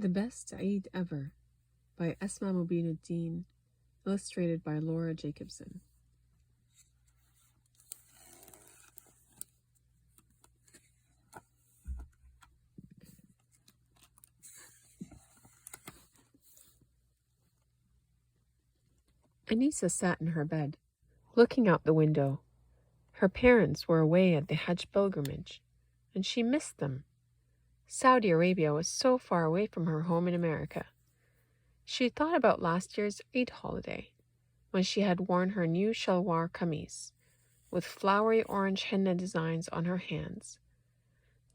The Best Eid Ever by Esma Mubinuddin, illustrated by Laura Jacobson. Anisa sat in her bed, looking out the window. Her parents were away at the Hajj pilgrimage, and she missed them. Saudi Arabia was so far away from her home in America. She thought about last year's Eid holiday, when she had worn her new shalwar kameez, with flowery orange henna designs on her hands.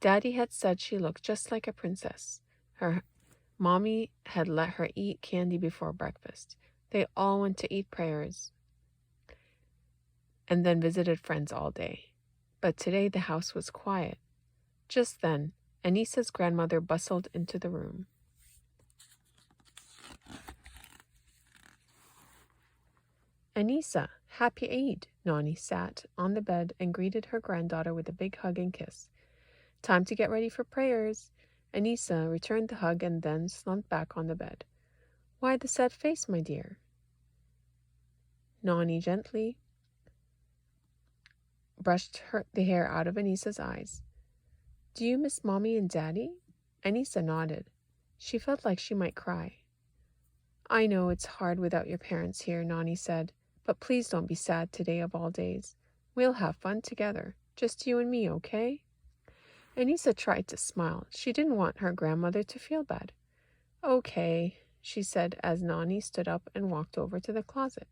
Daddy had said she looked just like a princess. Her mommy had let her eat candy before breakfast. They all went to eat prayers and then visited friends all day. But today the house was quiet. Just then, Anisa's grandmother bustled into the room. Anisa, happy Eid! Nani sat on the bed and greeted her granddaughter with a big hug and kiss. Time to get ready for prayers. Anisa returned the hug and then slumped back on the bed. Why the sad face, my dear? Nani gently brushed the hair out of Anisa's eyes. Do you miss Mommy and Daddy? Anisa nodded. She felt like she might cry. I know it's hard without your parents here, Nani said, but please don't be sad today of all days. We'll have fun together, just you and me, okay? Anisa tried to smile. She didn't want her grandmother to feel bad. Okay, she said as Nani stood up and walked over to the closet.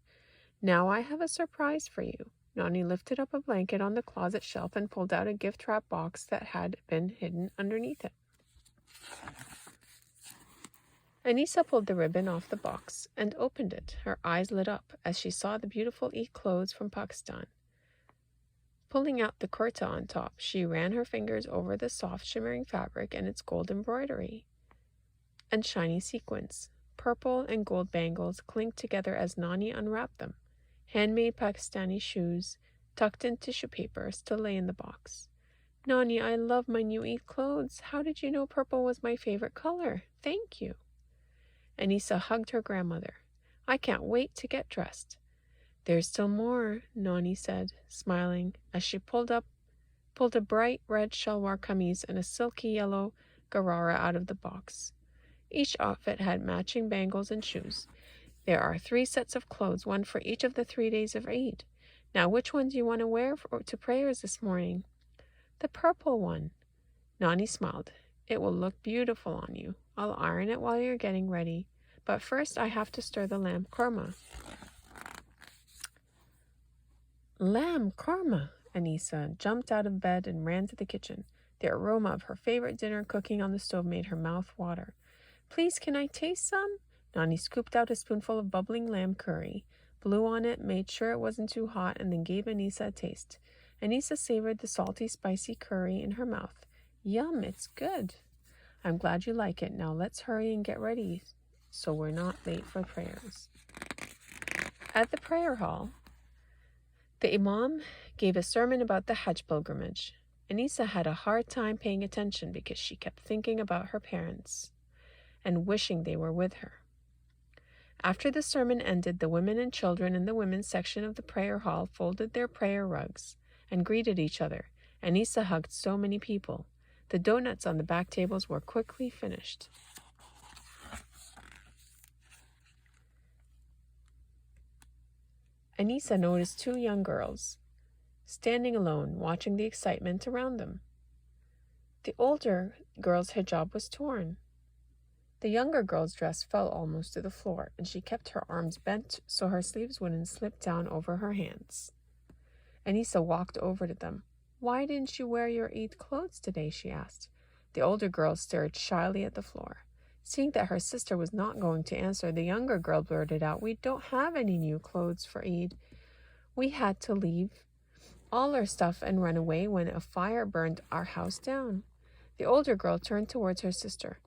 Now I have a surprise for you. Nani lifted up a blanket on the closet shelf and pulled out a gift wrap box that had been hidden underneath it. Anisa pulled the ribbon off the box and opened it. Her eyes lit up as she saw the beautiful Eid clothes from Pakistan. Pulling out the kurta on top, she ran her fingers over the soft, shimmering fabric and its gold embroidery and shiny sequins. Purple and gold bangles clinked together as Nani unwrapped them. Handmade Pakistani shoes, tucked in tissue paper, still lay in the box. Nani, I love my new Eid clothes. How did you know purple was my favorite color? Thank you. Anisa hugged her grandmother. I can't wait to get dressed. There's still more, Nani said, smiling, as she pulled a bright red shalwar kameez and a silky yellow garara out of the box. Each outfit had matching bangles and shoes. There are 3 sets of clothes, one for each of the 3 days of Eid. Now, which one do you want to wear to prayers this morning? The purple one. Nani smiled. It will look beautiful on you. I'll iron it while you're getting ready. But first, I have to stir the lamb korma. Lamb korma! Anisa jumped out of bed and ran to the kitchen. The aroma of her favorite dinner cooking on the stove made her mouth water. Please, can I taste some? Nani scooped out a spoonful of bubbling lamb curry, blew on it, made sure it wasn't too hot, and then gave Anisa a taste. Anisa savored the salty, spicy curry in her mouth. Yum, it's good. I'm glad you like it. Now let's hurry and get ready so we're not late for prayers. At the prayer hall, the Imam gave a sermon about the Hajj pilgrimage. Anisa had a hard time paying attention because she kept thinking about her parents and wishing they were with her. After the sermon ended, the women and children in the women's section of the prayer hall folded their prayer rugs and greeted each other. Anisa hugged so many people. The donuts on the back tables were quickly finished. Anisa noticed 2 young girls standing alone, watching the excitement around them. The older girl's hijab was torn. The younger girl's dress fell almost to the floor, and she kept her arms bent so her sleeves wouldn't slip down over her hands. Anisa walked over to them. Why didn't you wear your Eid clothes today? She asked. The older girl stared shyly at the floor. Seeing that her sister was not going to answer, the younger girl blurted out, We don't have any new clothes for Eid. We had to leave all our stuff and run away when a fire burned our house down. The older girl turned towards her sister.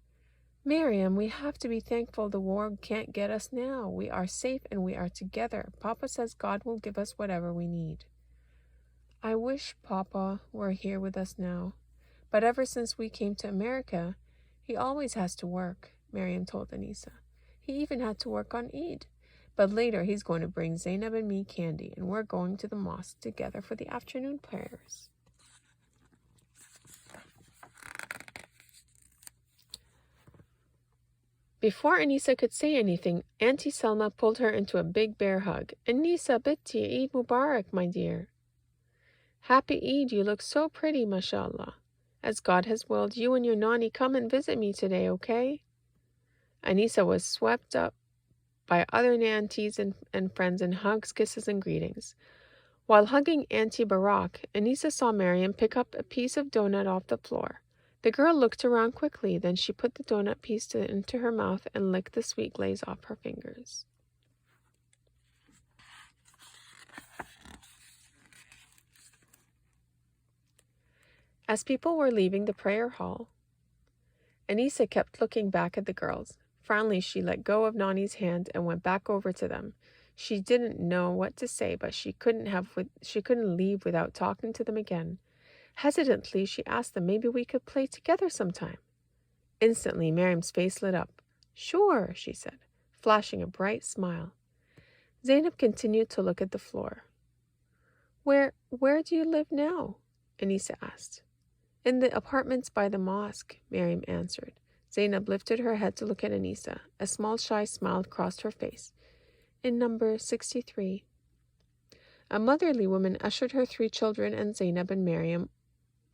Miriam, we have to be thankful the war can't get us now. We are safe and we are together. Papa says God will give us whatever we need. I wish Papa were here with us now. But ever since we came to America, he always has to work. Miriam told Anisa. He even had to work on Eid. But later he's going to bring Zainab and me candy, and we're going to the mosque together for the afternoon prayers. Before Anisa could say anything, Auntie Selma pulled her into a big bear hug. Anisa, bitti, Eid Mubarak, my dear. Happy Eid, you look so pretty, mashallah. As God has willed, you and your Nani come and visit me today, okay? Anisa was swept up by other aunties and friends in hugs, kisses, and greetings. While hugging Auntie Barak, Anisa saw Miriam pick up a piece of donut off the floor. The girl looked around quickly, then she put the donut piece into her mouth and licked the sweet glaze off her fingers. As people were leaving the prayer hall, Anisa kept looking back at the girls. Finally, she let go of Nani's hand and went back over to them. She didn't know what to say, but she couldn't leave without talking to them again. Hesitantly, she asked them, maybe we could play together sometime. Instantly, Miriam's face lit up. Sure, she said, flashing a bright smile. Zainab continued to look at the floor. Where do you live now? Anisa asked. In the apartments by the mosque, Miriam answered. Zainab lifted her head to look at Anisa. A small shy smile crossed her face. In number 63. A motherly woman ushered her 3 children and Zainab and Miriam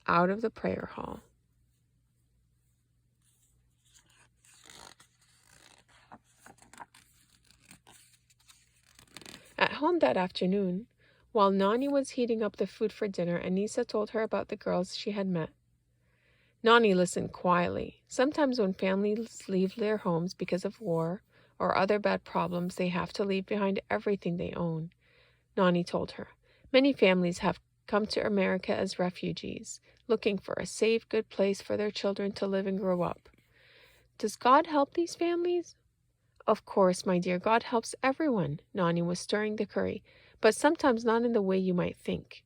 out of the prayer hall. At home that afternoon, while Nani was heating up the food for dinner, Anisa told her about the girls she had met. Nani listened quietly. Sometimes when families leave their homes because of war or other bad problems, they have to leave behind everything they own. Nani told her, many families have come to America as refugees, looking for a safe, good place for their children to live and grow up. Does God help these families? Of course, my dear, God helps everyone. Nani was stirring the curry, but sometimes not in the way you might think.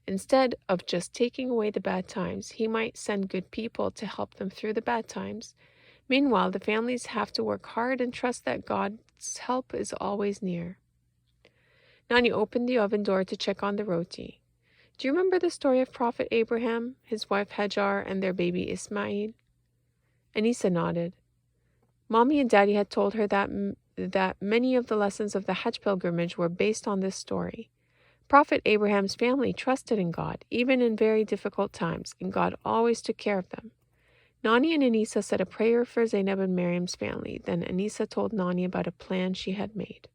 Instead of just taking away the bad times, he might send good people to help them through the bad times. Meanwhile, the families have to work hard and trust that God's help is always near. Nani opened the oven door to check on the roti. Do you remember the story of Prophet Abraham, his wife Hajar, and their baby Ismail? Anisa nodded. Mommy and Daddy had told her that many of the lessons of the Hajj pilgrimage were based on this story. Prophet Abraham's family trusted in God, even in very difficult times, and God always took care of them. Nani and Anisa said a prayer for Zainab and Miriam's family. Then Anisa told Nani about a plan she had made.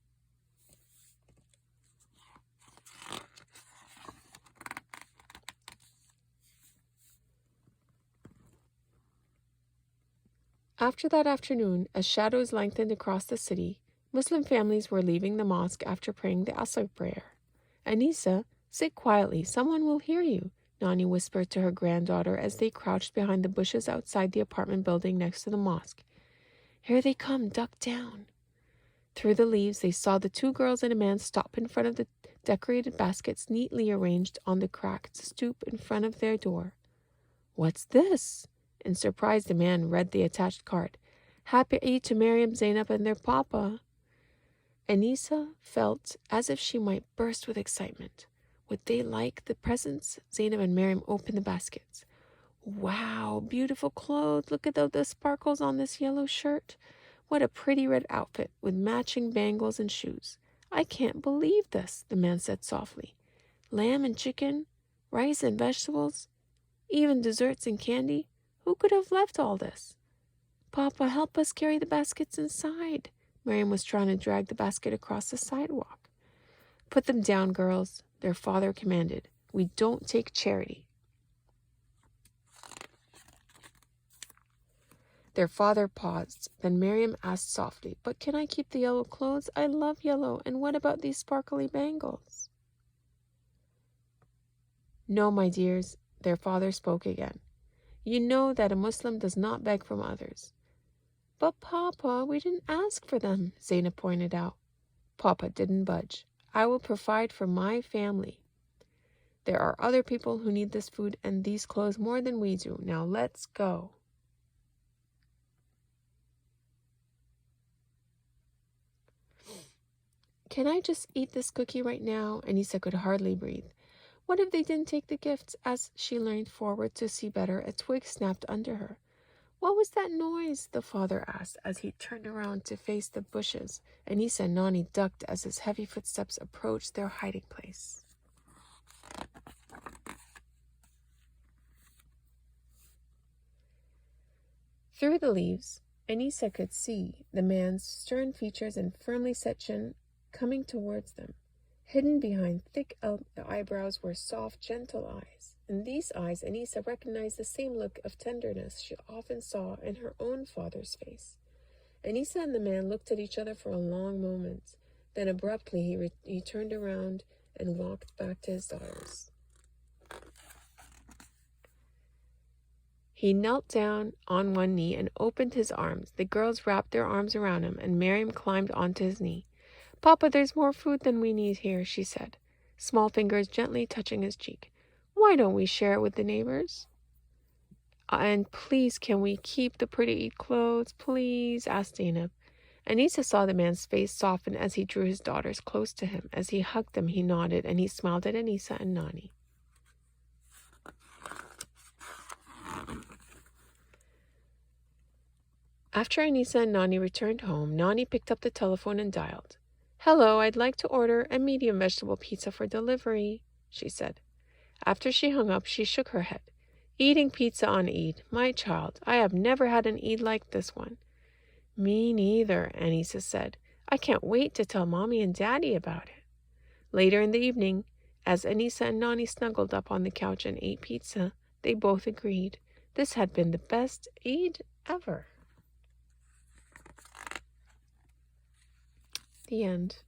After that afternoon, as shadows lengthened across the city, Muslim families were leaving the mosque after praying the Asr prayer. Anisa, sit quietly, someone will hear you, Nani whispered to her granddaughter as they crouched behind the bushes outside the apartment building next to the mosque. Here they come, duck down. Through the leaves, they saw the 2 girls and a man stop in front of the decorated baskets neatly arranged on the cracked stoop in front of their door. What's this? In surprise, the man read the attached card. Happy Eid to Miriam, Zainab, and their papa. Anisa felt as if she might burst with excitement. Would they like the presents? Zainab and Miriam opened the baskets. Wow, beautiful clothes. Look at the sparkles on this yellow shirt. What a pretty red outfit with matching bangles and shoes. I can't believe this, the man said softly. Lamb and chicken, rice and vegetables, even desserts and candy. Who could have left all this? Papa, help us carry the baskets inside. Miriam was trying to drag the basket across the sidewalk. Put them down, girls, their father commanded. We don't take charity. Their father paused. Then Miriam asked softly, but can I keep the yellow clothes? I love yellow. And what about these sparkly bangles? No, my dears, their father spoke again. You know that a Muslim does not beg from others. But Papa, we didn't ask for them, Zainab pointed out. Papa didn't budge. I will provide for my family. There are other people who need this food and these clothes more than we do. Now let's go. Can I just eat this cookie right now? Anissa could hardly breathe. What if they didn't take the gifts? As she leaned forward to see better, a twig snapped under her. What was that noise? The father asked as he turned around to face the bushes. Anissa and Nani ducked as his heavy footsteps approached their hiding place. Through the leaves, Anissa could see the man's stern features and firmly set chin coming towards them. Hidden behind thick eyebrows were soft, gentle eyes. In these eyes, Anissa recognized the same look of tenderness she often saw in her own father's face. Anissa and the man looked at each other for a long moment. Then abruptly he turned around and walked back to his daughters. He knelt down on one knee and opened his arms. The girls wrapped their arms around him, and Miriam climbed onto his knee. Papa, there's more food than we need here, she said, small fingers gently touching his cheek. Why don't we share it with the neighbors? And please, can we keep the pretty Eid clothes, please? Asked Zainab. Anissa saw the man's face soften as he drew his daughters close to him. As he hugged them, he nodded, and he smiled at Anissa and Nani. After Anissa and Nani returned home, Nani picked up the telephone and dialed. Hello, I'd like to order a medium vegetable pizza for delivery, she said. After she hung up, she shook her head. Eating pizza on Eid, my child, I have never had an Eid like this one. Me neither, Anissa said. I can't wait to tell Mommy and Daddy about it. Later in the evening, as Anissa and Nani snuggled up on the couch and ate pizza, they both agreed this had been the best Eid ever. The end.